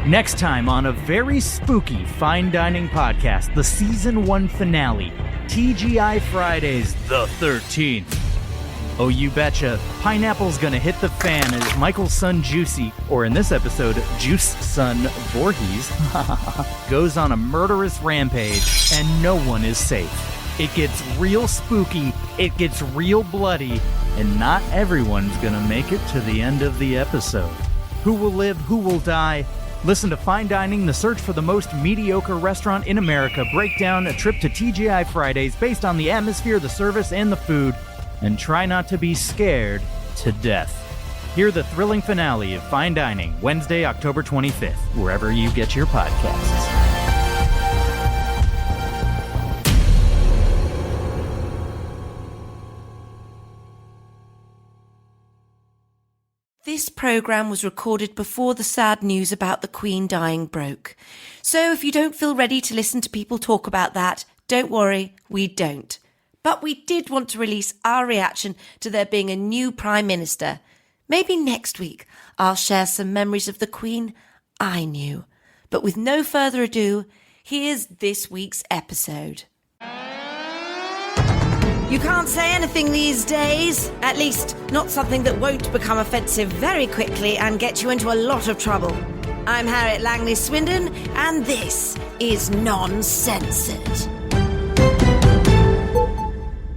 Next time on a very spooky fine dining podcast, the season 1 finale, TGI Fridays the 13th. Oh, you betcha, pineapple's gonna hit the fan as Michael's son Juicy, or in this episode, Juice's son Voorhees, goes on a murderous rampage, and no one is safe. It gets real spooky, it gets real bloody, and not everyone's gonna make it to the end of the episode. Who will live, who will die? Listen to Fine Dining, the search for the most mediocre restaurant in America, break down a trip to TGI Fridays based on the atmosphere, the service, and the food, and try not to be scared to death. Hear the thrilling finale of Fine Dining, Wednesday, October 25th, wherever you get your podcasts. This programme was recorded before the sad news about the Queen dying broke. So if you don't feel ready to listen to people talk about that, don't worry, we don't. But we did want to release our reaction to there being a new Prime Minister. Maybe next week I'll share some memories of the Queen I knew. But with no further ado, here's this week's episode. You can't say anything these days, at least not something that won't become offensive very quickly and get you into a lot of trouble. I'm Harriet Langley-Swindon, and this is Non-Censored.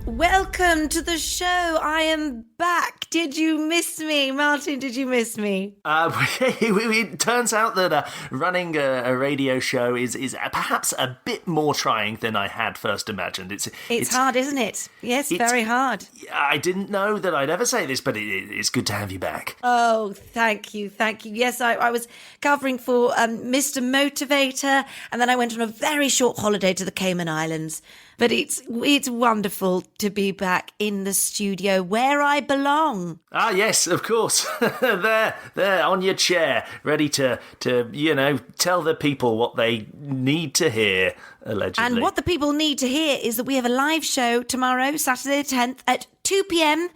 Welcome to the show. I am back. Did you miss me? Martin, did you miss me? It turns out that running a radio show is perhaps a bit more trying than I had first imagined. It's hard, isn't it? Yes, very hard. I didn't know that I'd ever say this, but it's good to have you back. Oh, thank you. Yes, I was covering for Mr. Motivator, and then I went on a very short holiday to the Cayman Islands. But it's wonderful to be back in the studio where I belong. Ah, yes, of course. there, on your chair, ready to tell the people what they need to hear, allegedly. And what the people need to hear is that we have a live show tomorrow, Saturday the 10th, at 2 p.m.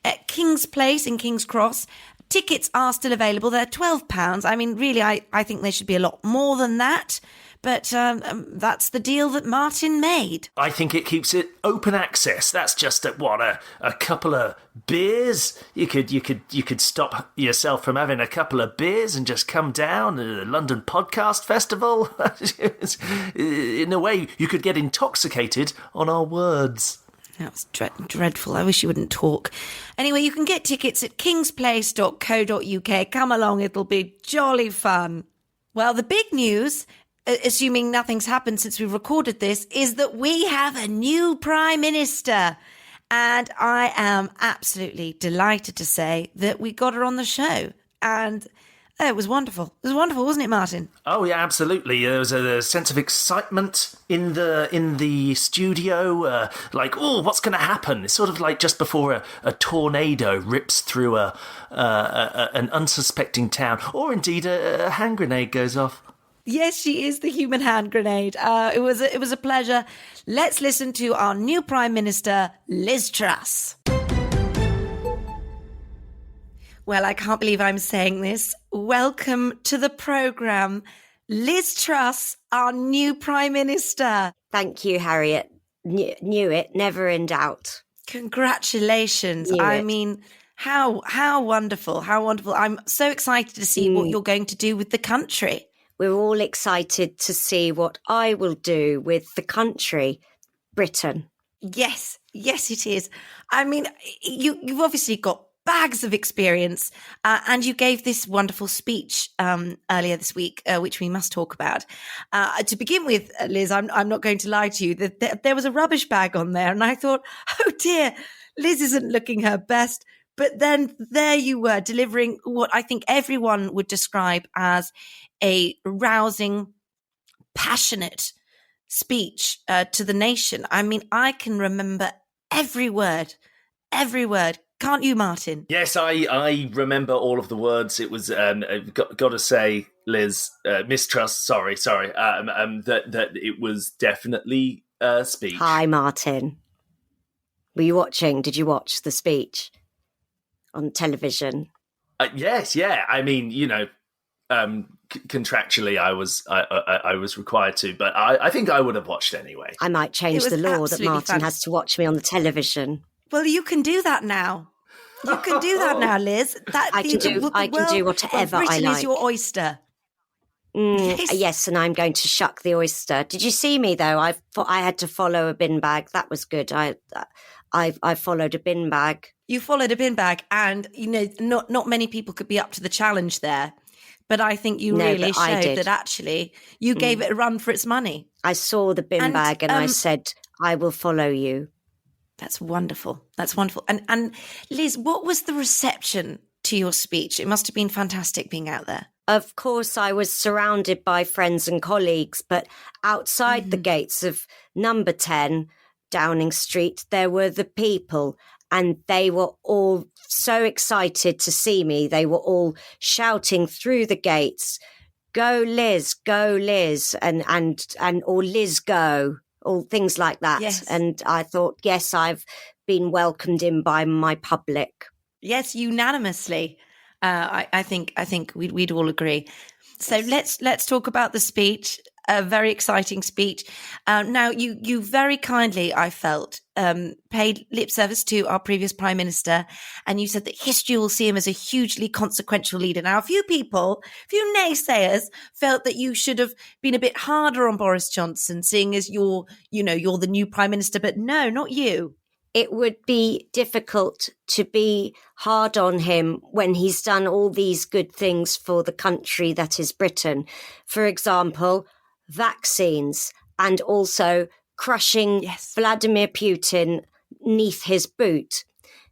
at King's Place in King's Cross. Tickets are still available. They're £12. I mean, really, I think they should be a lot more than that. But that's the deal that Martin made. I think it keeps it open access. That's just a couple of beers. You could stop yourself from having a couple of beers and just come down to the London Podcast Festival. In a way, you could get intoxicated on our words. That's dreadful. I wish you wouldn't talk. Anyway, you can get tickets at kingsplace.co.uk. Come along, it'll be jolly fun. Well, the big news, assuming nothing's happened since we recorded this, is that we have a new Prime Minister. And I am absolutely delighted to say that we got her on the show. And it was wonderful. It was wonderful, wasn't it, Martin? Oh, yeah, absolutely. There was a sense of excitement in the studio. What's going to happen? It's sort of like just before a tornado rips through an unsuspecting town. Or indeed a hand grenade goes off. Yes, she is the human hand grenade. It was a pleasure. Let's listen to our new Prime Minister, Liz Truss. Well, I can't believe I'm saying this. Welcome to the programme, Liz Truss, our new Prime Minister. Thank you, Harriet. Knew it, never in doubt. Congratulations. I mean, how wonderful, how wonderful. I'm so excited to see what you're going to do with the country. We're all excited to see what I will do with the country, Britain. Yes, it is. I mean, you've obviously got bags of experience, and you gave this wonderful speech earlier this week, which we must talk about. To begin with, Liz, I'm not going to lie to you, that there was a rubbish bag on there, and I thought, oh dear, Liz isn't looking her best. But then there you were, delivering what I think everyone would describe as a rousing, passionate speech to the nation. I mean, I can remember every word. Can't you, Martin? Yes, I remember all of the words. It was, got to say, Liz, Miss Truss, sorry, that it was definitely a speech. Hi, Martin. Were you watching? Did you watch the speech on television? Yes, yeah. I mean, contractually I was required to, but I think I would have watched anyway. I might change the law that Martin has to watch me on the television. Well, you can do that now. You can do that now, Liz. I can do whatever I Britain like. is your oyster. Yes, and I'm going to shuck the oyster. Did you see me though? I had to follow a bin bag. That was good. I followed a bin bag. You followed a bin bag, and not many people could be up to the challenge there. But I think you really showed that actually you gave it a run for its money. I saw the bin bag and I said, I will follow you. That's wonderful. That's wonderful. And Liz, what was the reception to your speech? It must have been fantastic being out there. Of course, I was surrounded by friends and colleagues, but outside the gates of number 10 Downing Street, there were the people, and they were all so excited to see me. They were all shouting through the gates, go Liz, and or Liz go, all things like that. Yes. And I thought, yes, I've been welcomed in by my public. Yes, unanimously. I think we'd all agree. So let's talk about the speech. A very exciting speech. Now, you very kindly, I felt, paid lip service to our previous Prime Minister, and you said that history will see him as a hugely consequential leader. Now, a few naysayers felt that you should have been a bit harder on Boris Johnson, seeing as you're the new Prime Minister, but no, not you. It would be difficult to be hard on him when he's done all these good things for the country that is Britain. For example, vaccines, and also crushing Vladimir Putin neath his boot.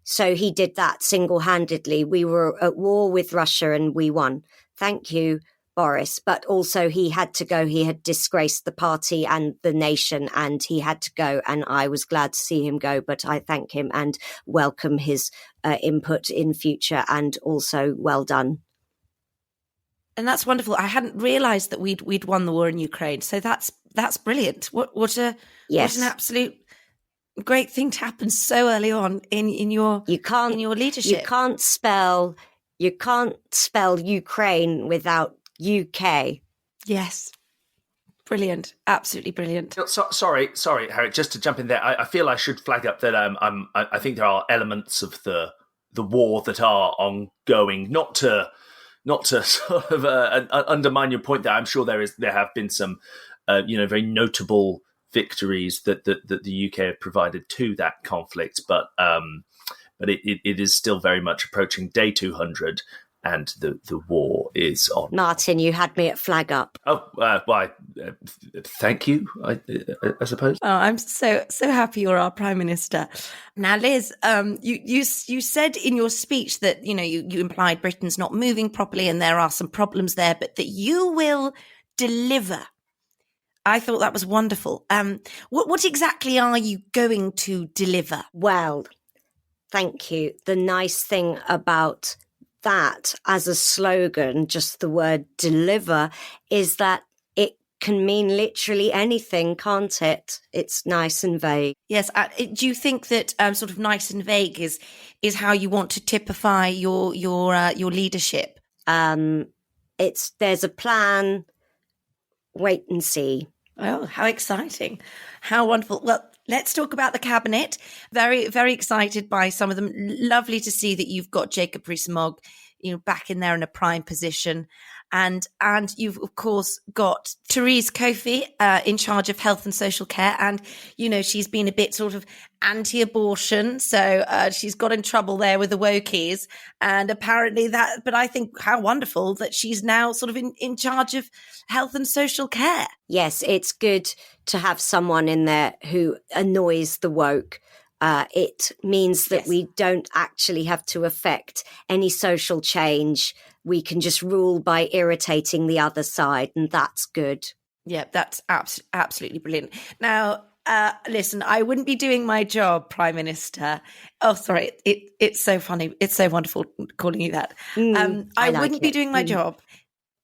So he did that single-handedly. We were at war with Russia and we won. Thank you, Boris. But also he had to go. He had disgraced the party and the nation, and he had to go. And I was glad to see him go, but I thank him and welcome his input in future, and also well done. And that's wonderful. I hadn't realised that we'd won the war in Ukraine. So that's brilliant. What an absolute great thing to happen so early on in your leadership. You can't spell Ukraine without UK. Yes. Brilliant. Absolutely brilliant. Sorry, Harriet, just to jump in there. I feel I should flag up that I think there are elements of the war that are ongoing, not to sort of undermine your point there. I'm sure there have been some, very notable victories that the UK have provided to that conflict, but it is still very much approaching day 200, and the war is on. Martin, you had me at flag up. Oh, why? Thank you, I suppose. Oh, I'm so happy you're our Prime Minister. Now, Liz, you said in your speech that you implied Britain's not moving properly and there are some problems there, but that you will deliver. I thought that was wonderful. What exactly are you going to deliver? Well, thank you. The nice thing about that as a slogan, just the word deliver, is that it can mean literally anything, can't it? It's nice and vague. Yes. Do you think that sort of nice and vague is how you want to typify your leadership? There's a plan. Wait and see. Oh, how exciting. How wonderful. Well, let's talk about the cabinet. Very, very excited by some of them. Lovely to see that you've got Jacob Rees-Mogg, back in there in a prime position. And you've, of course, got Therese Coffey in charge of health and social care. And, she's been a bit sort of anti-abortion. So she's got in trouble there with the wokies. And apparently but I think how wonderful that she's now sort of in charge of health and social care. Yes, it's good to have someone in there who annoys the woke. It means that we don't actually have to affect any social change. We can just rule by irritating the other side, and that's good. Yeah, that's absolutely brilliant. Now, listen, I wouldn't be doing my job, Prime Minister. Oh, sorry, it's so funny. It's so wonderful calling you that. I wouldn't be doing my job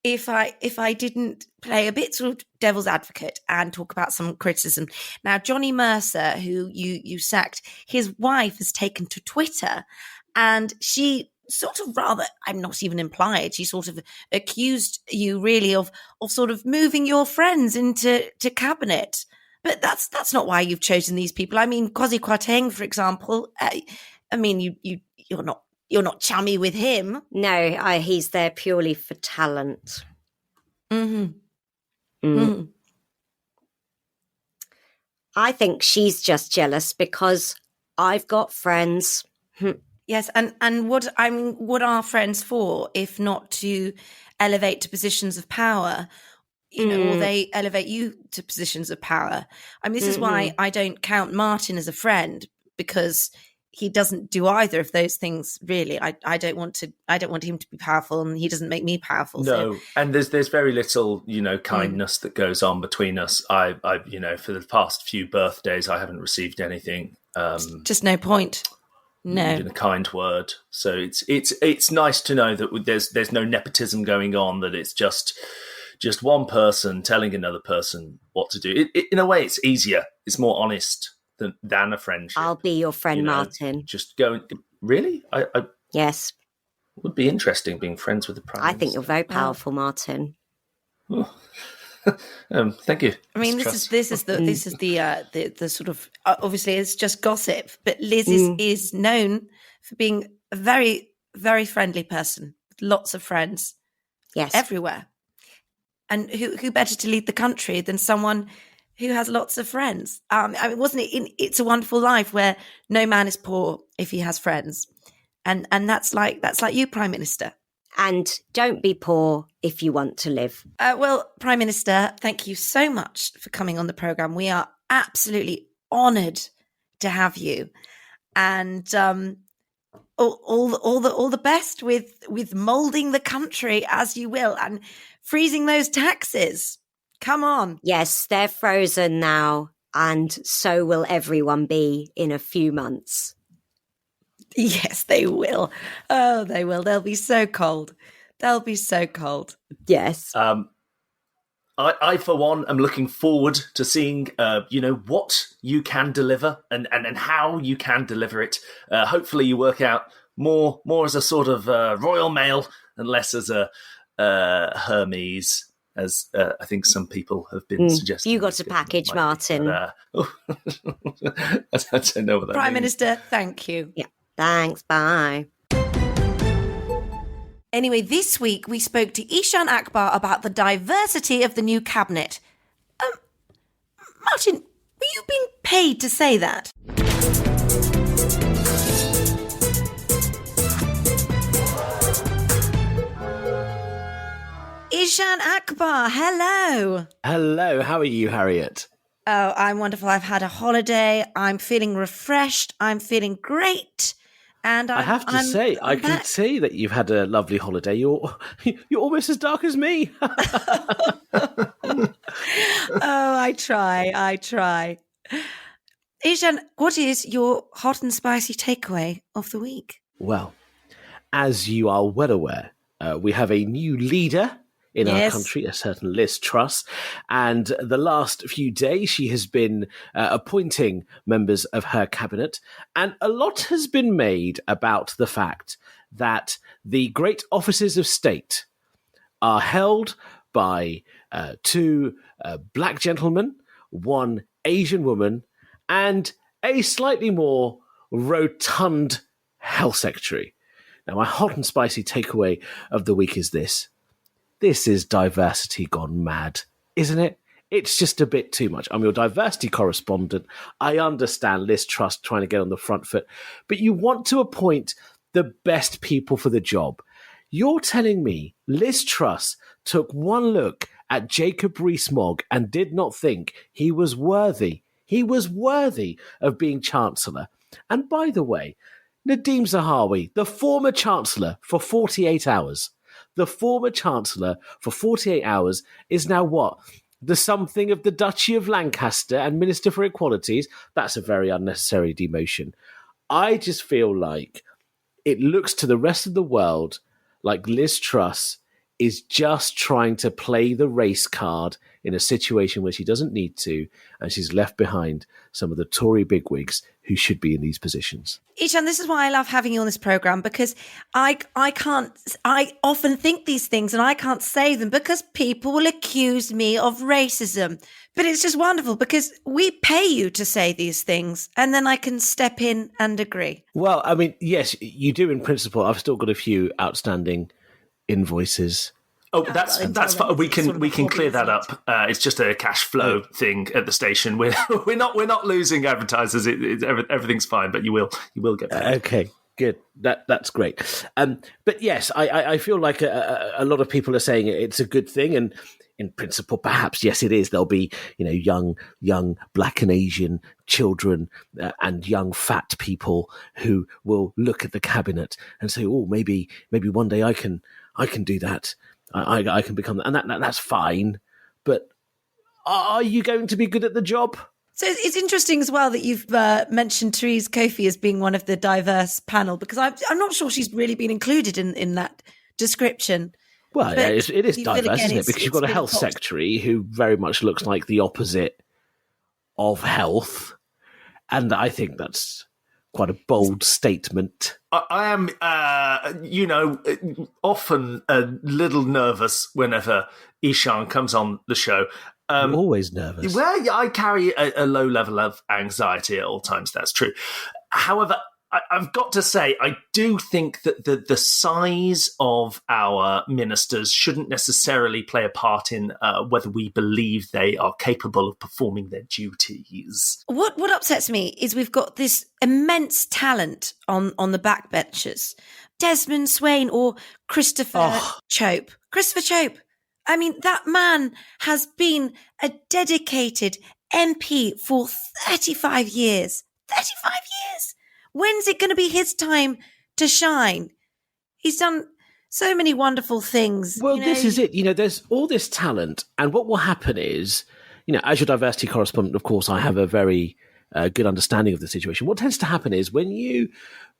if I didn't play a bit sort of devil's advocate and talk about some criticism. Now, Johnny Mercer, who you sacked, his wife has taken to Twitter, and she sort of rather, I'm not even implied, she sort of accused you really of sort of moving your friends into cabinet. But that's not why you've chosen these people. I mean, Kwasi Kwarteng, for example, I mean, you're not chummy with him. No, he's there purely for talent. Mm-hmm. Mm-hmm. I think she's just jealous because I've got friends. Yes, and what are friends for if not to elevate to positions of power? You know, or they elevate you to positions of power. I mean, this is why I don't count Martin as a friend, because he doesn't do either of those things. Really, I don't want him to be powerful, and he doesn't make me powerful. No, and there's very little, kindness that goes on between us. I for the past few birthdays, I haven't received anything. Just no point. No, a kind word. So it's nice to know that there's no nepotism going on. That it's just one person telling another person what to do. In a way, it's easier. It's more honest than a friendship. I'll be your friend, Martin. Just go. Really? I yes. Would be interesting being friends with the Prime Minister. I think you're very powerful, Martin. Oh. Thank you. I mean, this is the sort of, obviously it's just gossip, but Liz is known for being a very, very friendly person with lots of friends. Yes, everywhere. And who better to lead the country than someone who has lots of friends? I mean, wasn't it in It's a Wonderful Life where no man is poor if he has friends, and that's like you, Prime Minister. And don't be poor if you want to live. Well, Prime Minister, thank you so much for coming on the programme. We are absolutely honoured to have you, and all the best with moulding the country as you will and freezing those taxes. Come on. Yes, they're frozen now, and so will everyone be in a few months. Yes, they will. Oh, they will. They'll be so cold. They'll be so cold. Yes. I for one, am looking forward to seeing, what you can deliver and how you can deliver it. Hopefully you work out more as a sort of Royal Mail and less as a Hermes, as I think some people have been suggesting. You got a package, Martin. I don't know what that Prime means. Minister, thank you. Yeah. Thanks. Bye. Anyway, this week we spoke to Eshaan Akbar about the diversity of the new cabinet. Martin, were you being paid to say that? Eshaan Akbar, hello. Hello, how are you, Harriet? Oh, I'm wonderful. I've had a holiday. I'm feeling refreshed. I'm feeling great. And I have to say, I can see that you've had a lovely holiday. You're almost as dark as me. Oh, I try. Eshaan, what is your hot and spicy takeaway of the week? Well, as you are well aware, we have a new leader in our country, a certain Liz Truss. And the last few days, she has been appointing members of her cabinet. And a lot has been made about the fact that the great offices of state are held by two black gentlemen, one Asian woman, and a slightly more rotund health secretary. Now, my hot and spicy takeaway of the week is this. This is diversity gone mad, isn't it? It's just a bit too much. I'm your diversity correspondent. I understand Liz Truss trying to get on the front foot, but you want to appoint the best people for the job. You're telling me Liz Truss took one look at Jacob Rees-Mogg and did not think he was worthy. He was worthy of being Chancellor. And by the way, Nadhim Zahawi, the former Chancellor for 48 hours, the former Chancellor for 48 hours is now what? The something of the Duchy of Lancaster and Minister for Equalities? That's a very unnecessary demotion. I just feel like it looks to the rest of the world like Liz Truss is just trying to play the race card in a situation where she doesn't need to, and she's left behind some of the Tory bigwigs who should be in these positions. Eshaan, this is why I love having you on this programme, because I often think these things and I can't say them because people will accuse me of racism. But it's just wonderful because we pay you to say these things and then I can step in and agree. Well, I mean, yes, you do in principle. I've still got a few outstanding invoices. Oh, that's fine. We can clear that up. It's just a cash flow thing at the station. We're not losing advertisers. Everything's fine, but you will get paid. Okay, good. That's great. But yes, I feel like a lot of people are saying it's a good thing, and in principle, perhaps yes, it is. There'll be young Black and Asian children and young fat people who will look at the cabinet and say, "Oh, maybe one day I can do that. I can become that," and that's fine. But are you going to be good at the job? So it's interesting as well that you've mentioned Therese Kofi as being one of the diverse panel, because I'm not sure she's really been included in that description. Well, yeah, it is diverse, isn't it? Because you've got a health secretary who very much looks like the opposite of health, and I think that's quite a bold statement. I am, often a little nervous whenever Eshaan comes on the show. I'm always nervous. Well, yeah, I carry a low level of anxiety at all times. That's true. However, I've got to say, I do think that the size of our ministers shouldn't necessarily play a part in whether we believe they are capable of performing their duties. What upsets me is we've got this immense talent on the backbenchers. Desmond Swayne or Christopher Chope. Christopher Chope. I mean, that man has been a dedicated MP for 35 years. 35 years! When's it going to be his time to shine? He's done so many wonderful things. Well, this is it. There's all this talent, and what will happen is, as your diversity correspondent, of course, I have a very good understanding of the situation. What tends to happen is when you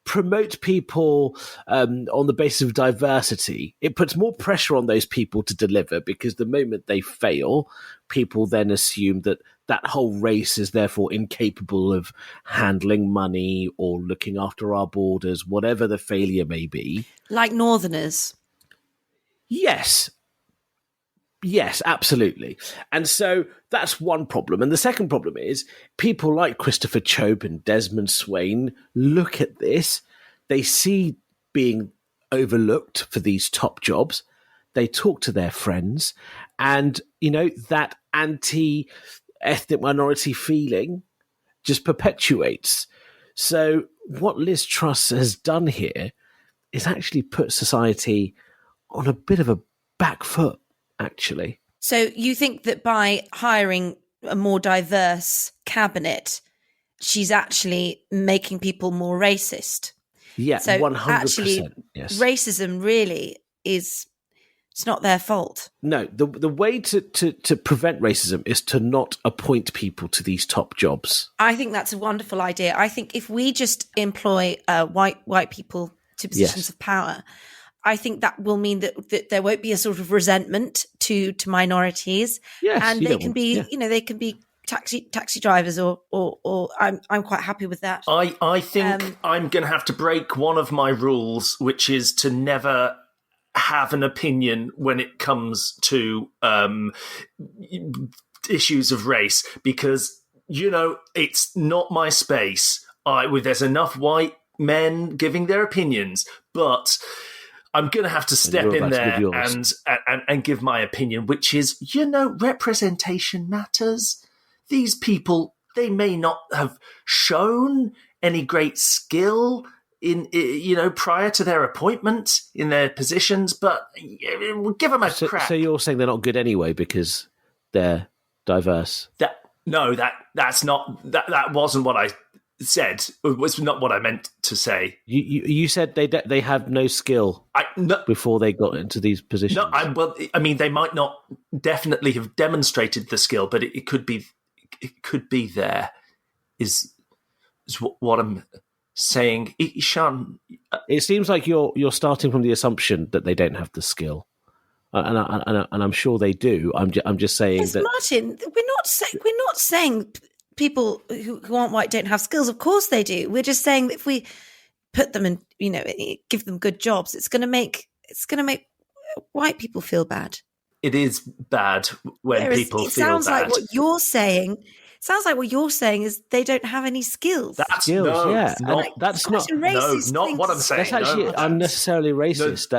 promote people on the basis of diversity, it puts more pressure on those people to deliver, because the moment they fail, people then assume that whole race is therefore incapable of handling money or looking after our borders, whatever the failure may be. Like Northerners. Yes, absolutely. And so that's one problem. And the second problem is people like Christopher Chope and Desmond Swayne look at this, they see being overlooked for these top jobs, they talk to their friends, and, that anti-ethnic minority feeling just perpetuates. So what Liz Truss has done here is actually put society on a bit of a back foot, actually. So you think that by hiring a more diverse cabinet, she's actually making people more racist? Yeah, so 100%. Actually, yes. Racism really is, it's not their fault. No, the way to prevent racism is to not appoint people to these top jobs. I think that's a wonderful idea. I think if we just employ white people to positions of power, I think that will mean that there won't be a sort of resentment to minorities, and they can be, they can be taxi drivers, or I'm quite happy with that. I think I'm going to have to break one of my rules, which is to never have an opinion when it comes to issues of race, because it's not my space. There's enough white men giving their opinions, but I'm going to have to step in there and give my opinion, which is, representation matters. These people, they may not have shown any great skill in prior to their appointment in their positions, but we'll give them a crack. So you're saying they're not good anyway because they're diverse? That wasn't what I said. It was not what I meant to say. You said they have no skill before they got into these positions. No, they might not definitely have demonstrated the skill, but it could be there. Is what I'm saying. Eshaan, it seems like you're starting from the assumption that they don't have the skill. and I'm sure they do. I'm just saying yes, that, Martin, we're not saying people who aren't white don't have skills. Of course they do. We're just saying that if we put them in, give them good jobs, it's going to make white people feel bad. It is bad when people feel bad. Sounds like what you're saying is they don't have any skills. That's skills, no, yeah. That's not what I'm saying. That's actually unnecessarily racist.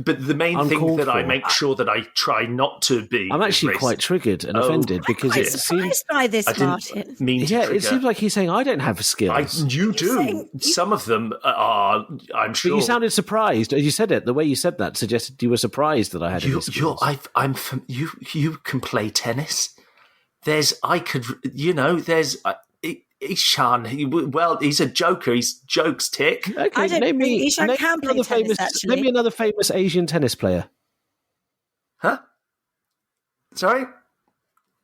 But the main thing that I make sure that I try not to be. I'm actually quite triggered and offended because it seems by this, Martin. It seems like he's saying I don't have skills. You do. Some of them are. I'm sure. But you sounded surprised. You said it. The way you said that suggested you were surprised that I had any skills. You can play tennis. There's Eshaan. Well, he's a joker. He's jokes tick. Okay, I don't think Eshaan can play tennis, actually. Name me another famous Asian tennis player. Huh? Sorry?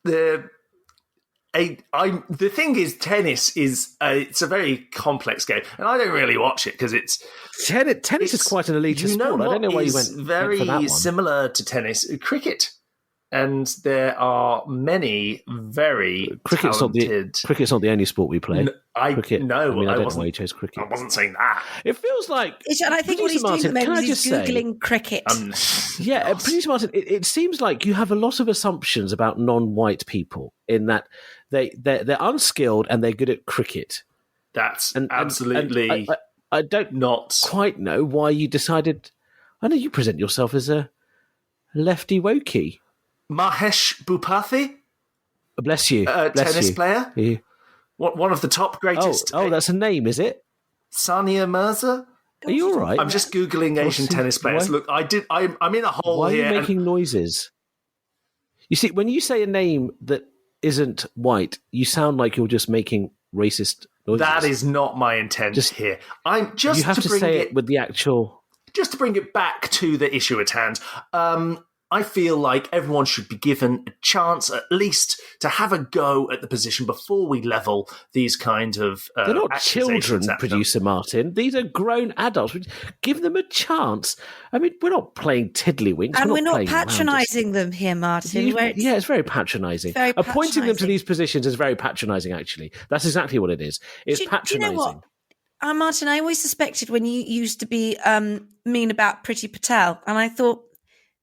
The thing is, tennis is it's a very complex game, and I don't really watch it because it's tennis is quite an elitist sport. I don't know why you went very for that one. Similar to tennis, cricket. And there are many very talented... Cricket's not the only sport we play. I don't know why you chose cricket. I wasn't saying that. It feels like... And I think what he's doing at the moment is he's Googling cricket. Producer Martin, it seems like you have a lot of assumptions about non-white people in that they're unskilled and they're good at cricket. That's absolutely... I don't not quite know why you decided... I know you present yourself as a lefty wokey. Mahesh Bhupathi, bless you, tennis player. Yeah. One of the top greatest. Oh, that's a name, is it? Sania Mirza. Are you all right? I'm just googling Asian tennis players. Look, I'm in a hole here. Why are you making noises? You see, when you say a name that isn't white, you sound like you're just making racist noises. That is not my intent here. I'm just you have to say it with the actual. Just to bring it back to the issue at hand. I feel like everyone should be given a chance, at least, to have a go at the position before we level these kind of They're not children, Producer Martin. These are grown adults. Give them a chance. I mean, we're not playing tiddlywinks. And we're not patronising them here, Martin. It's very patronising. Appointing them to these positions is very patronising, actually. That's exactly what it is. It's patronising. You know what? Martin, I always suspected when you used to be mean about Priti Patel, and I thought,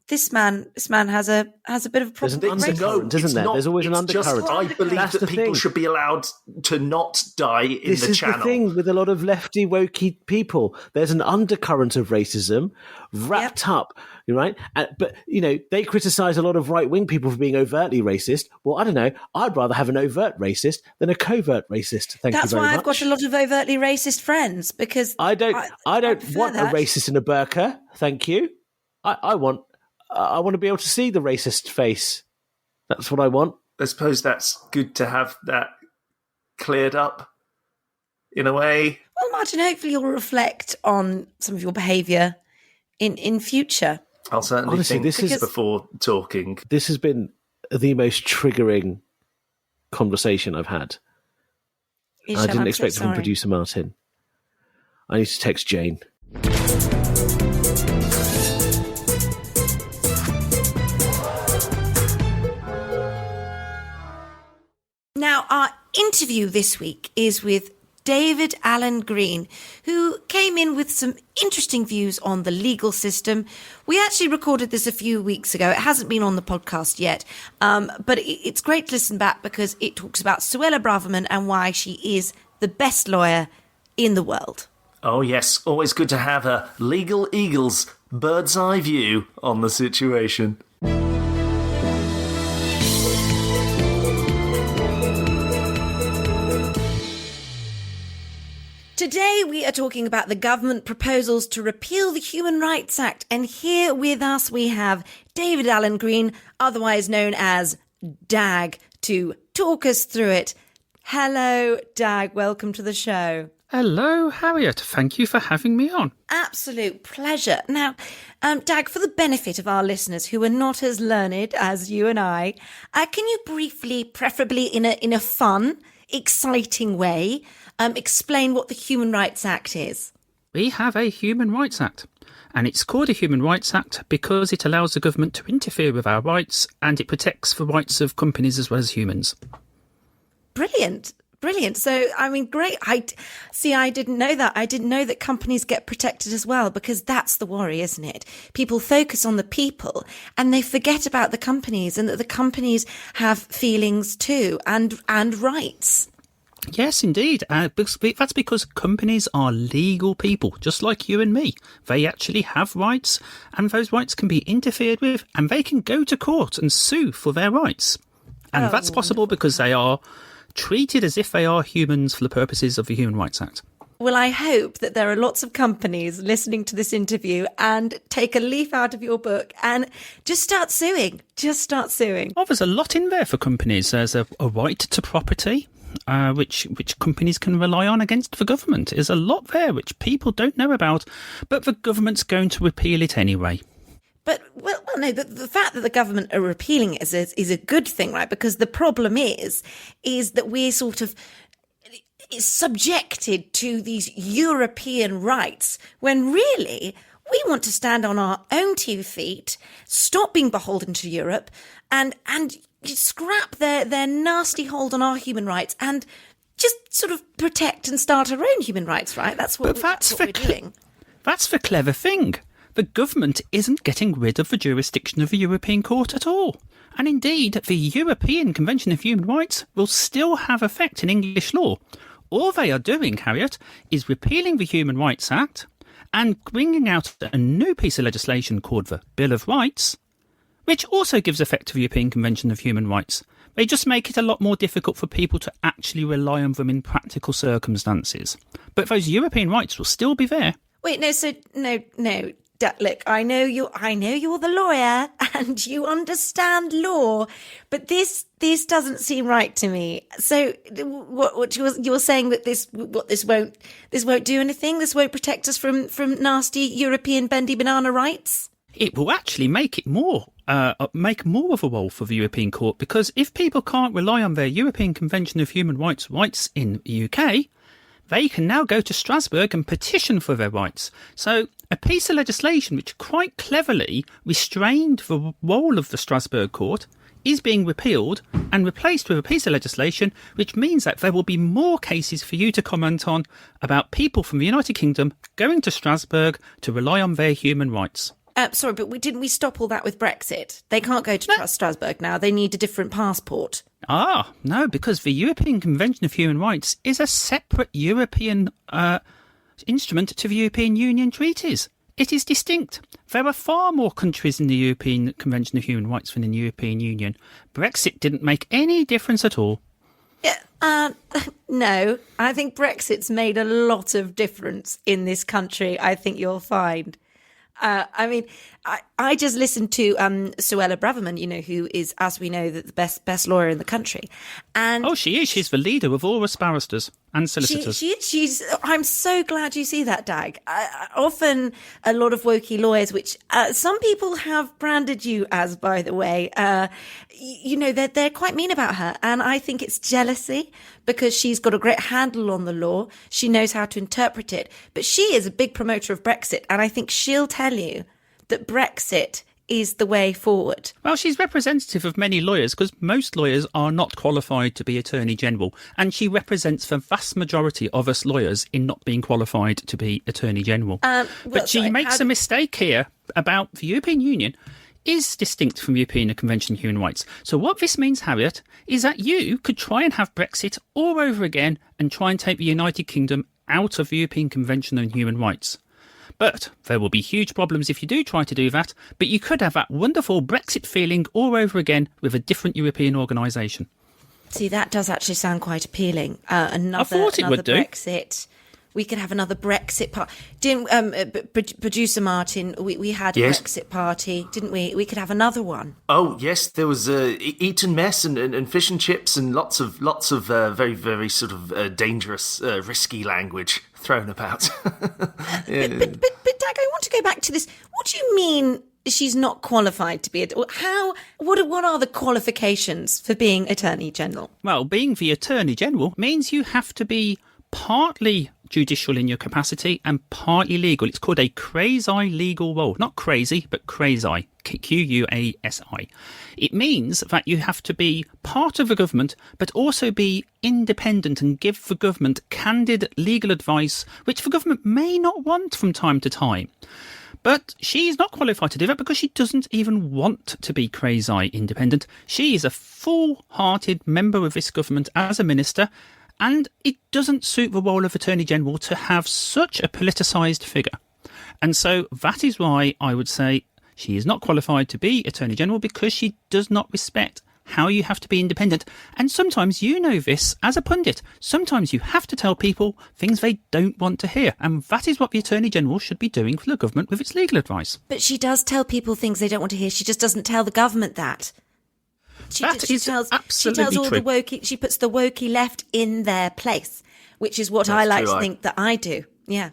This man has a bit of a problem. There's an undercurrent, isn't there? There's always an undercurrent. I believe that people should be allowed to not die in the channel. This is the thing with a lot of lefty wokey people. There's an undercurrent of racism wrapped up, right? But they criticise a lot of right wing people for being overtly racist. Well, I don't know. I'd rather have an overt racist than a covert racist. That's why I've got a lot of overtly racist friends, because I don't want a racist in a burqa. Thank you. I want to be able to see the racist face. That's what I want. I suppose that's good to have that cleared up in a way. Well, Martin, hopefully you'll reflect on some of your behaviour in future. I'll certainly think before talking. This has been the most triggering conversation I've had. I didn't expect it from Producer Martin. I need to text Jane. Now, our interview this week is with David Alan Green, who came in with some interesting views on the legal system. We actually recorded this a few weeks ago. It hasn't been on the podcast yet, but it's great to listen back because it talks about Suella Braverman and why she is the best lawyer in the world. Oh, yes. Always good to have a legal eagle's bird's eye view on the situation. Today we are talking about the government proposals to repeal the Human Rights Act, and here with us we have David Alan Green, otherwise known as Dag, to talk us through it. Hello, Dag. Welcome to the show. Hello, Harriet. Thank you for having me on. Absolute pleasure. Now, Dag, for the benefit of our listeners who are not as learned as you and I, can you briefly, preferably in a fun, exciting way, explain what the Human Rights Act is? We have a Human Rights Act, And it's called a Human Rights Act because it allows the government to interfere with our rights, and it protects the rights of companies as well as humans. Brilliant. So, I mean, great. I didn't know that. I didn't know that companies get protected as well, because that's the worry, isn't it? People focus on the people and they forget about the companies, and that the companies have feelings too, and rights. Yes, indeed. That's because companies are legal people, just like you and me. They actually have rights, and those rights can be interfered with, and they can go to court and sue for their rights. And that's possible because they are treated as if they are humans for the purposes of the Human Rights Act. Well, I hope that there are lots of companies listening to this interview and take a leaf out of your book and just start suing. Oh, there's a lot in there for companies. There's a right to property, which companies can rely on against the government. There's a lot there which people don't know about, but the government's going to repeal it anyway. But, no, the fact that the government are repealing it is a good thing, right? Because the problem is that we're sort of subjected to these European rights when really we want to stand on our own 2 feet, stop being beholden to Europe, and scrap their nasty hold on our human rights and just sort of protect and start our own human rights, right? That's what we're doing. That's the clever thing. The government isn't getting rid of the jurisdiction of the European Court at all. And indeed, the European Convention of Human Rights will still have effect in English law. All they are doing, Harriet, is repealing the Human Rights Act and bringing out a new piece of legislation called the Bill of Rights, which also gives effect to the European Convention of Human Rights. They just make it a lot more difficult for people to actually rely on them in practical circumstances. But those European rights will still be there. Wait, no. Look, I know you're the lawyer and you understand law, but this doesn't seem right to me. So, what you're saying that this won't do anything? This won't protect us from nasty European bendy banana rights? It will actually make more of a role for the European Court, because if people can't rely on their European Convention of Human Rights in the UK, they can now go to Strasbourg and petition for their rights. So a piece of legislation which quite cleverly restrained the role of the Strasbourg Court is being repealed and replaced with a piece of legislation which means that there will be more cases for you to comment on about people from the United Kingdom going to Strasbourg to rely on their human rights. Sorry, but didn't we stop all that with Brexit? They can't go to Strasbourg now. They need a different passport. No, because the European Convention of Human Rights is a separate European instrument to the European Union treaties. It is distinct. There are far more countries in the European Convention of Human Rights than in the European Union. Brexit didn't make any difference at all. Yeah, no, I think Brexit's made a lot of difference in this country, I think you'll find. I just listened to Suella Braverman, who is, as we know, the best lawyer in the country. And she is. She's the leader of all us barristers and solicitors. I'm so glad you see that, Dag. Often a lot of wokey lawyers, which some people have branded you as, by the way, they're quite mean about her. And I think it's jealousy, because she's got a great handle on the law. She knows how to interpret it. But she is a big promoter of Brexit. And I think she'll tell you that Brexit is the way forward. Well, she's representative of many lawyers, because most lawyers are not qualified to be Attorney General. And she represents the vast majority of us lawyers in not being qualified to be Attorney General. But she makes a mistake here about the European Union is distinct from the European Convention on Human Rights. So what this means, Harriet, is that you could try and have Brexit all over again and try and take the United Kingdom out of the European Convention on Human Rights. But there will be huge problems if you do try to do that, but you could have that wonderful Brexit feeling all over again with a different European organisation. See, that does actually sound quite appealing. I thought it would do. Brexit. We could have another Brexit party. Didn't Producer Martin? We had a Brexit party, didn't we? We could have another one. Oh yes, there was Eton mess and fish and chips and lots of very very sort of dangerous, risky language thrown about. Yeah. But Dag, I want to go back to this. What do you mean she's not qualified to be what are the qualifications for being Attorney General? Well, being the Attorney General means you have to be partly judicial in your capacity and partly legal. It's called a quasi-legal role. Not crazy, but quasi. Quasi. It means that you have to be part of the government, but also be independent and give the government candid legal advice, which the government may not want from time to time. But she's not qualified to do that because she doesn't even want to be quasi-independent. She is a full-hearted member of this government as a minister, and it doesn't suit the role of Attorney General to have such a politicised figure. And so that is why I would say she is not qualified to be Attorney General, because she does not respect how you have to be independent. And sometimes you know this as a pundit. Sometimes you have to tell people things they don't want to hear. And that is what the Attorney General should be doing for the government with its legal advice. But she does tell people things they don't want to hear. She just doesn't tell the government that. She tells all true. the wokey. She puts the wokey left in their place, which is what I like to think that I do. Yeah.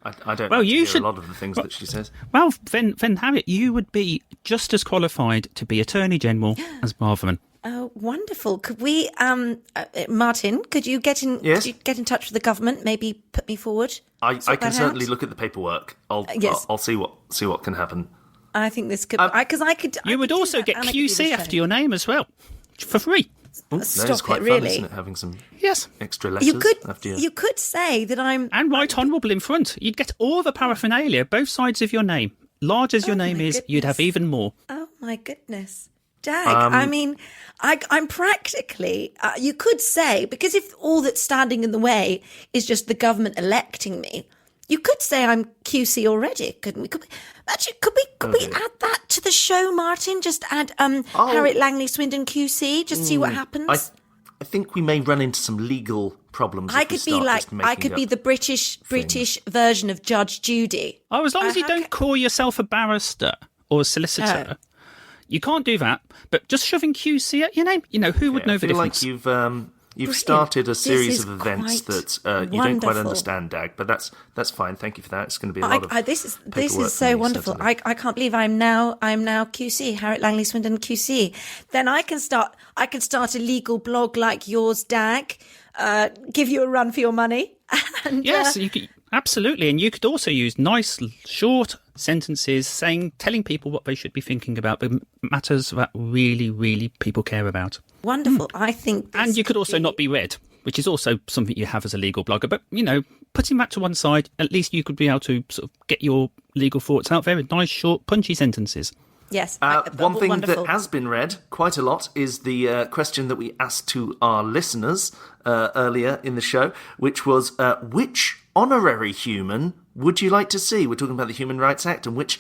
I don't hear a lot of the things that she says. Well, then Harriet, you would be just as qualified to be Attorney General as Braverman. Oh, wonderful. Could we, Martin, could you get in touch with the government, maybe put me forward? I can certainly look at the paperwork. I'll see what can happen. I think this could, because I could. You would also get QC after your name as well, for free. It's quite fun, isn't it, having some extra letters after you. You could say that I'm... And Right Honourable in front. You'd get all the paraphernalia, both sides of your name. Large as your name is, you'd have even more. Oh, my goodness. Dag, I mean, I'm practically... you could say, because if all that's standing in the way is just the government electing me, you could say I'm QC already, couldn't we? Could we add that to the show, Martin? Just add Harriet Langley-Swindon QC, just see what happens? I think we may run into some legal problems. I could be the British version of Judge Judy. Oh, as long as you don't call yourself a barrister or a solicitor. You can't do that, but just shoving QC at your name, who would know the difference? I feel like you've started a series of events that you don't quite understand, Dag, but that's fine. Thank you for that. It's going to be a lot of this is so wonderful. I can't believe I'm now QC, Harriet Langley-Swindon QC. Then I can start a legal blog like yours, Dag. Give you a run for your money. And, yes, you could, absolutely, and you could also use nice short sentences telling people what they should be thinking about the matters that really, really people care about. Wonderful. I think and you could also not be read, which is also something you have as a legal blogger. But, putting that to one side, at least you could be able to sort of get your legal thoughts out there in nice, short, punchy sentences. Yes. One thing that has been read quite a lot is the question that we asked to our listeners earlier in the show, which was, which honorary human would you like to see? We're talking about the Human Rights Act, and which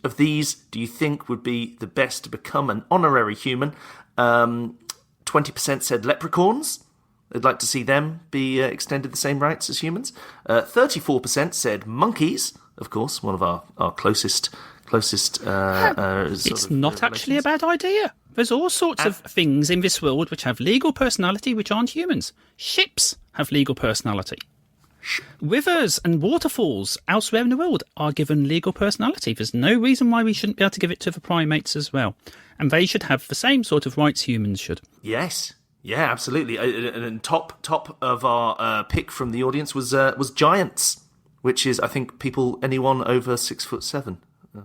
of these do you think would be the best to become an honorary human? 20% said leprechauns. They'd like to see them be extended the same rights as humans. 34% said monkeys. Of course, one of our closest. It's not actually a bad idea. There's all sorts of things in this world which have legal personality which aren't humans. Ships have legal personality. Rivers and waterfalls elsewhere in the world are given legal personality. There's no reason why we shouldn't be able to give it to the primates as well. And they should have the same sort of rights humans should. Yes. Yeah, absolutely. And top of our pick from the audience was giants, which is, I think, anyone over 6'7".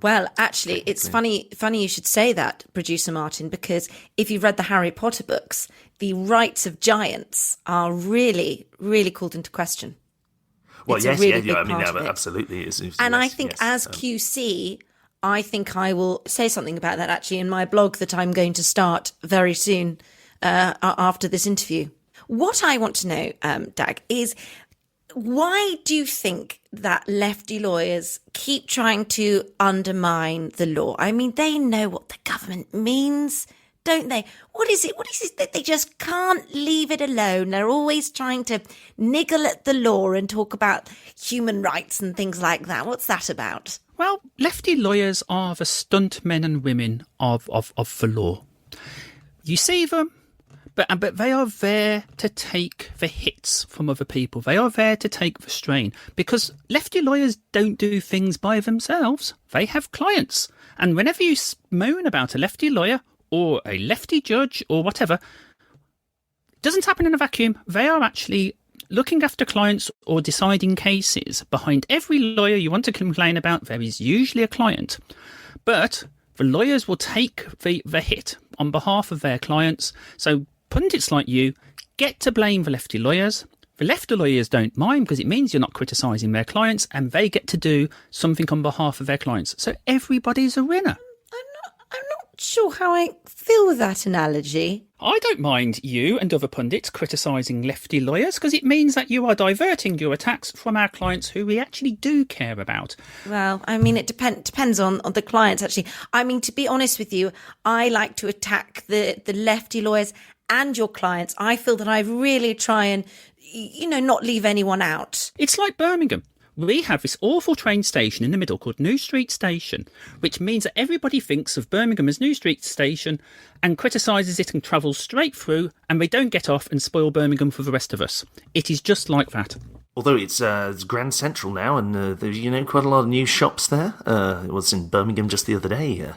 Well, actually, it's funny you should say that, Producer Martin, because if you've read the Harry Potter books, the rights of giants are really, really called into question. Well, it's yes, really absolutely. And I think as QC, I think I will say something about that actually in my blog that I'm going to start very soon after this interview. What I want to know, Dag, is why do you think that lefty lawyers keep trying to undermine the law? I mean, they know what the government means, don't they? What is it that they just can't leave it alone? They're always trying to niggle at the law and talk about human rights and things like that. What's that about? Well, lefty lawyers are the stunt men and women of the law. You see them, but they are there to take the hits from other people. They are there to take the strain, because lefty lawyers don't do things by themselves. They have clients. And whenever you moan about a lefty lawyer or a lefty judge or whatever, it doesn't happen in a vacuum. They are actually looking after clients or deciding cases, behind every lawyer you want to complain about, there is usually a client. But the lawyers will take the hit on behalf of their clients. So pundits like you get to blame the lefty lawyers. The lefty lawyers don't mind because it means you're not criticising their clients, and they get to do something on behalf of their clients. So everybody's a winner. I'm not sure how I feel with that analogy. I don't mind you and other pundits criticising lefty lawyers because it means that you are diverting your attacks from our clients who we actually do care about. Well, I mean, it depends on the clients, actually. I mean, to be honest with you, I like to attack the lefty lawyers and your clients. I feel that I really try and, not leave anyone out. It's like Birmingham. We have this awful train station in the middle called New Street Station, which means that everybody thinks of Birmingham as New Street Station and criticises it and travels straight through, and they don't get off and spoil Birmingham for the rest of us. It is just like that. Although it's Grand Central now, and there's quite a lot of new shops there. It was in Birmingham just the other day.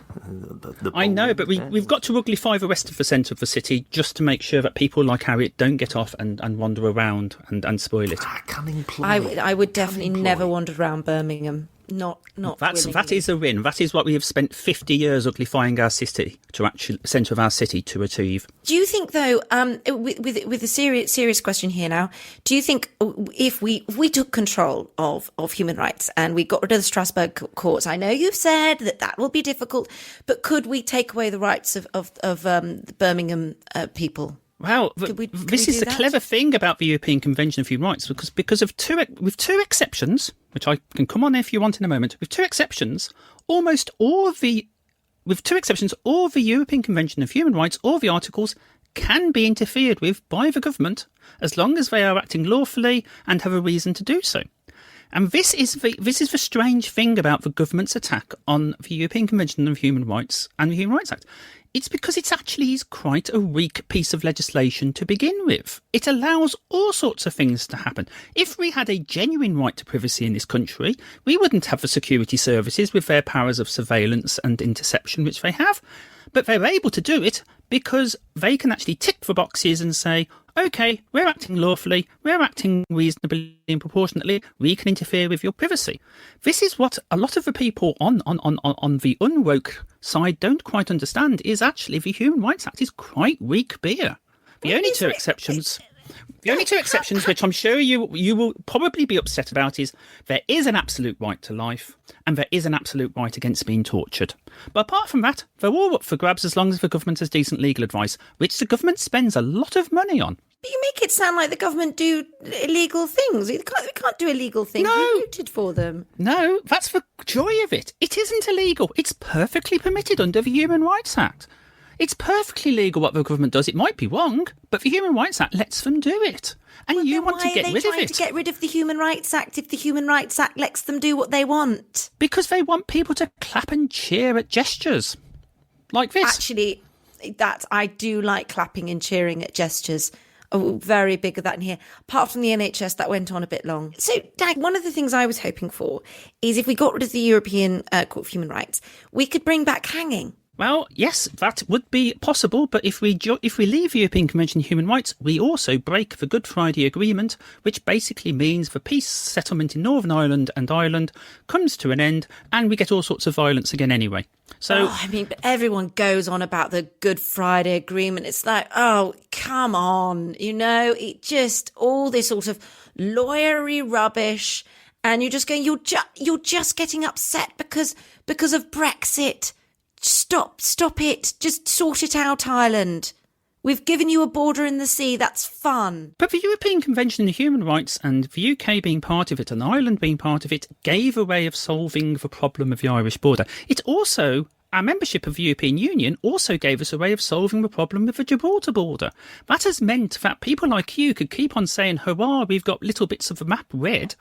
I know, but we've got to uglify the rest of the centre of the city just to make sure that people like Harriet don't get off and wander around and spoil it. Cunning ploy. I would definitely never wander around Birmingham. Not that is a win. That is what we have spent 50 years uglifying our city to actually centre of our city to achieve. Do you think, though, with a serious question here now, do you think if we took control of human rights and we got rid of the Strasbourg courts, I know you've said that will be difficult, but could we take away the rights of the Birmingham people? Well, this is the clever thing about the European Convention of Human Rights, because of with two exceptions, which I can come on if you want in a moment, with two exceptions, all the European Convention of Human Rights, all the articles can be interfered with by the government as long as they are acting lawfully and have a reason to do so. And this is the strange thing about the government's attack on the European Convention of Human Rights and the Human Rights Act. It's because it actually is quite a weak piece of legislation to begin with. It allows all sorts of things to happen. If we had a genuine right to privacy in this country, we wouldn't have the security services with their powers of surveillance and interception, which they have. But they're able to do it because they can actually tick the boxes and say, OK, we're acting lawfully, we're acting reasonably and proportionately, we can interfere with your privacy. This is what a lot of the people on the unwoke side don't quite understand, is actually the Human Rights Act is quite weak beer. The only two exceptions, which I'm sure you will probably be upset about, is there is an absolute right to life and there is an absolute right against being tortured. But apart from that, they're all up for grabs as long as the government has decent legal advice, which the government spends a lot of money on. But you make it sound like the government do illegal things. We can't do illegal things. No. We voted for them. No, that's the joy of it. It isn't illegal. It's perfectly permitted under the Human Rights Act. It's perfectly legal what the government does. It might be wrong, but the Human Rights Act lets them do it. And you want to get rid of it. Why are they trying to get rid of the Human Rights Act if the Human Rights Act lets them do what they want? Because they want people to clap and cheer at gestures like this. Actually, I do like clapping and cheering at gestures. Oh, very big of that in here. Apart from the NHS, that went on a bit long. So, Dag, one of the things I was hoping for is if we got rid of the European Court of Human Rights, we could bring back hanging. Well, yes, that would be possible, but if we leave the European Convention on Human Rights, we also break the Good Friday Agreement, which basically means the peace settlement in Northern Ireland and Ireland comes to an end, and we get all sorts of violence again anyway. So, but everyone goes on about the Good Friday Agreement. It's like, oh, come on, it just all this sort of lawyery rubbish, and you're just going, you're just getting upset because of Brexit. Stop it. Just sort it out, Ireland. We've given you a border in the sea. That's fun. But the European Convention on Human Rights and the UK being part of it and Ireland being part of it gave a way of solving the problem of the Irish border. Our membership of the European Union also gave us a way of solving the problem with the Gibraltar border. That has meant that people like you could keep on saying, hurrah, we've got little bits of the map read,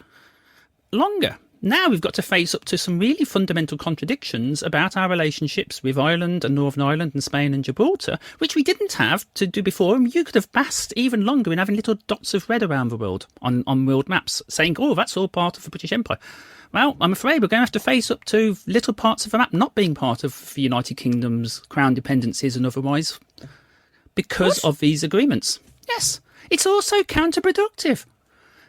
longer. Now we've got to face up to some really fundamental contradictions about our relationships with Ireland and Northern Ireland and Spain and Gibraltar, which we didn't have to do before. And you could have basked even longer in having little dots of red around the world on world maps, saying, oh, that's all part of the British Empire. Well, I'm afraid we're going to have to face up to little parts of the map not being part of the United Kingdom's crown dependencies and otherwise because of these agreements. Yes, it's also counterproductive.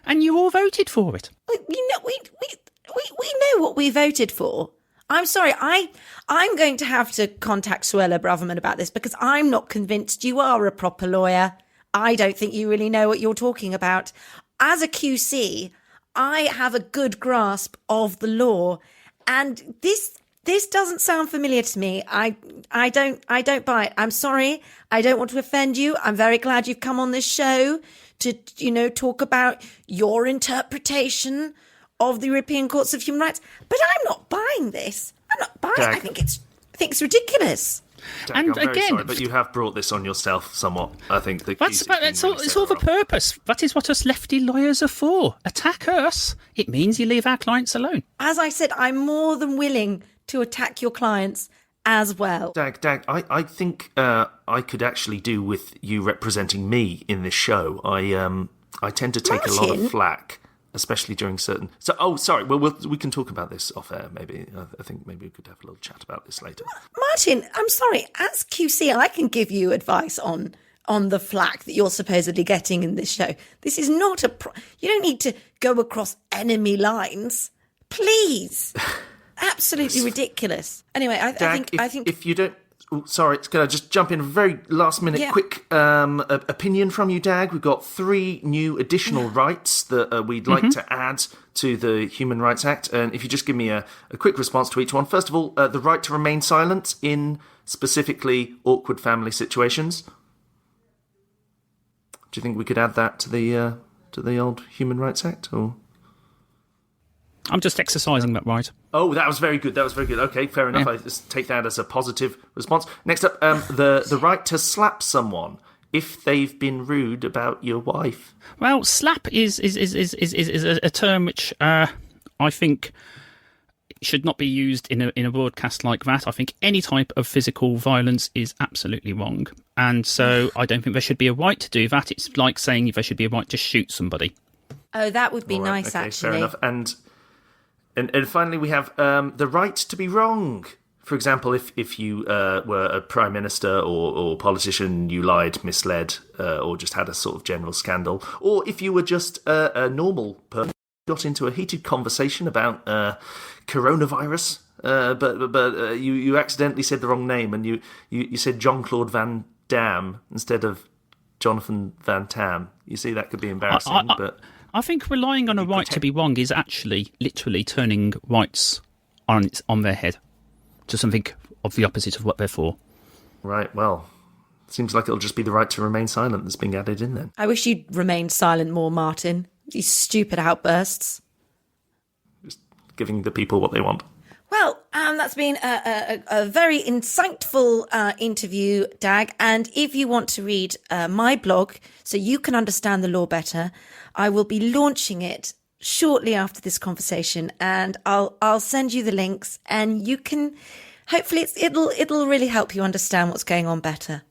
And you all voted for it. We know what we voted for. I'm sorry, I'm going to have to contact Suella Braverman about this because I'm not convinced you are a proper lawyer. I don't think you really know what you're talking about. As a QC, I have a good grasp of the law, and this doesn't sound familiar to me. I don't buy it. I'm sorry. I don't want to offend you. I'm very glad you've come on this show to, talk about your interpretation of the European Courts of Human Rights. But I'm not buying this. I'm not buying it. I think it's ridiculous. Jack, And I'm very again, sorry, but you have brought this on yourself somewhat. I think it's all the purpose. That is what us lefty lawyers are for. Attack us. It means you leave our clients alone. As I said, I'm more than willing to attack your clients as well. Dag, I think I could actually do with you representing me in this show. I tend to take a lot of flack, especially during certain... sorry, we can talk about this off air, maybe. I think maybe we could have a little chat about this later. Martin, I'm sorry, as QC, I can give you advice on the flack that you're supposedly getting in this show. This is not you don't need to go across enemy lines. Please. Absolutely ridiculous. Anyway, I think if you don't... Oh, sorry, can I just jump in a very last-minute quick opinion from you, Dag? We've got 3 new additional rights that we'd like to add to the Human Rights Act. And if you just give me a quick response to each one. First of all, the right to remain silent in specifically awkward family situations. Do you think we could add that to the old Human Rights Act? Or... I'm just exercising that right. Oh, that was very good. Okay, fair enough. I just take that as a positive response. Next up, the right to slap someone if they've been rude about your wife. Well, slap is a term which I think should not be used in a broadcast like that. I think any type of physical violence is absolutely wrong, and so I don't think there should be a right to do that. It's like saying there should be a right to shoot somebody. Oh, that would be nice, okay, actually. Fair enough. And finally, we have the right to be wrong. For example, if you were a prime minister or politician, you lied, misled, or just had a sort of general scandal, or if you were just a normal person, got into a heated conversation about coronavirus, but you accidentally said the wrong name, and you said Jean-Claude Van Damme instead of Jonathan Van Tam. You see, that could be embarrassing, but... I think relying on a right to be wrong is actually literally turning rights on their head to something of the opposite of what they're for. Right, well, seems like it'll just be the right to remain silent that's being added in then. I wish you'd remained silent more, Martin. These stupid outbursts. Just giving the people what they want. Well, that's been a very insightful interview, Dag. And if you want to read my blog so you can understand the law better, I will be launching it shortly after this conversation, and I'll send you the links, and you can hopefully it'll really help you understand what's going on better.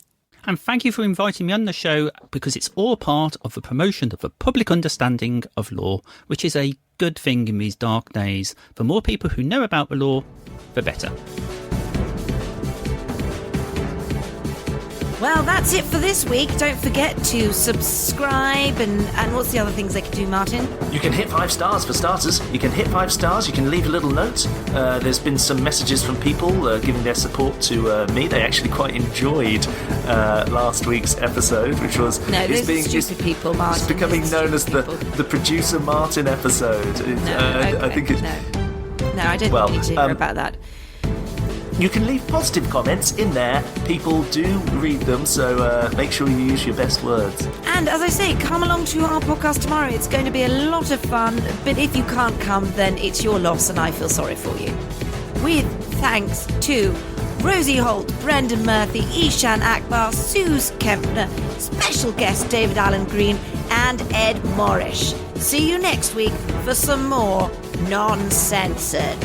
And thank you for inviting me on the show, because it's all part of the promotion of a public understanding of law, which is a good thing in these dark days. The more people who know about the law, the better. Well, that's it for this week. Don't forget to subscribe and what's the other things they can do, Martin? You can hit 5 stars for starters. You can hit 5 stars. You can leave a little note. There's been some messages from people giving their support to me. They actually quite enjoyed last week's episode, which was... No, those are stupid people, Martin. It's becoming known as the Producer Martin episode. I think it... No, I don't need to hear about that. You can leave positive comments in there. People do read them, so make sure you use your best words. And as I say, come along to our podcast tomorrow. It's going to be a lot of fun. But if you can't come, then it's your loss, and I feel sorry for you. With thanks to Rosie Holt, Brendan Murphy, Eshaan Akbar, Suze Kempner, special guest David Allen Green, and Ed Morrish. See you next week for some more Non-Censored.